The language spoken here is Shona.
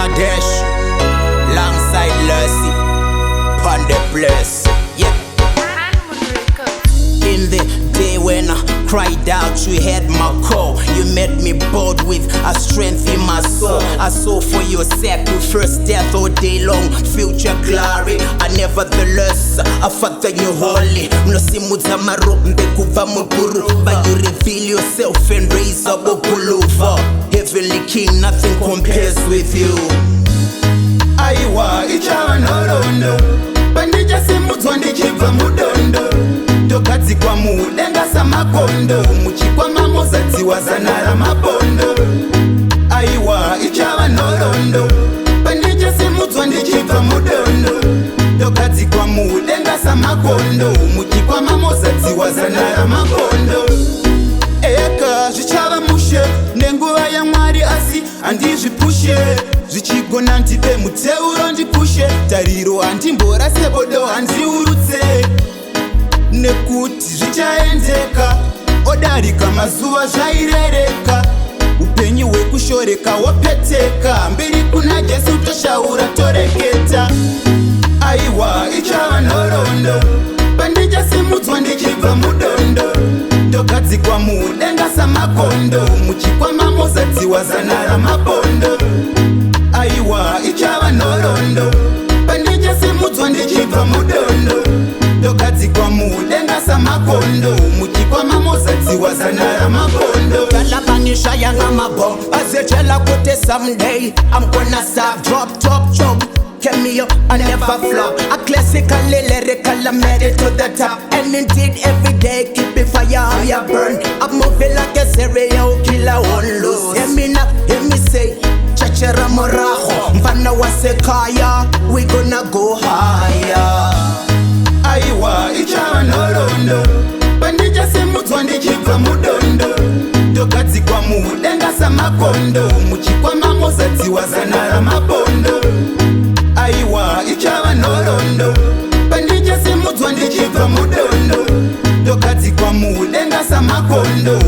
Kadesh, alongside Lucy, pon the place. Yeah. In the day when I cried out, you heard my call. You made me bold with a strength in my soul. I saw for your sacrifice, death all day long, future glory. I nevertheless, I fought you holy. Mnosimuza marumbe kuva muguru, but you reveal yourself and raise up a pullover. Heavenly King, nothing compares with you. Aiwa ichawa Nhorondo, pandija simudzwa ndichibva mudondo. Tokadzi kwa mudenga samakondo, muchikwama mozadziwa zana ramabondo. Aiwa ichawa Nhorondo, pandija simudzwa ndichibva mudondo. Tokadzi kwa mudenga samakondo, muchikwama mozadziwa zana ramabondo. Eka zvichava mushe nenguva yaMwari asi handizvipushe. Zvichigona ndipe muteuro ndipushe, tariro handimborase sebodo handiurutse. Nekuti zvichaendeka, odarika mazuva zvairereka. Upenyu hwekushoreka wopeteka, mberi kuna Jesu toshaura toreketa. Aiwa ichava Nhorondo, pandijasimudzwa ndichibva mudondo. Tokadzikwa mudenga samakondo, muchikwama mozadziwa zana ramabondo. Aiwa ichava Nhorondo, pandijasimudzwa ndichibva mudondo. Tokadzikwa mudenga samakondo, muchikwama mozadziwa zana ramabondo. Kalabangishaya ngamabo, azechela kuti someday I'm gonna stop, drop. Get me up, I never flop. A classical, lyrical, I made it to the top. And indeed, every day, keep it fire, higher burn. I'm moving like a serial killer, one loose. Hear me now, hear me say, Chachera Moraho, Mvana Wasekaya, we gonna go higher. Aiwa ichava Nhorondo, pandija simudzwa ndichibva mudondo. Tokadzikwa mudenga samakondo, muchikwama mozadziwa zana ramabondo. Aiwa ichava Nhorondo, pandija simudzwa ndichibva mudondo. Tokadzikwa mudenga samakondo.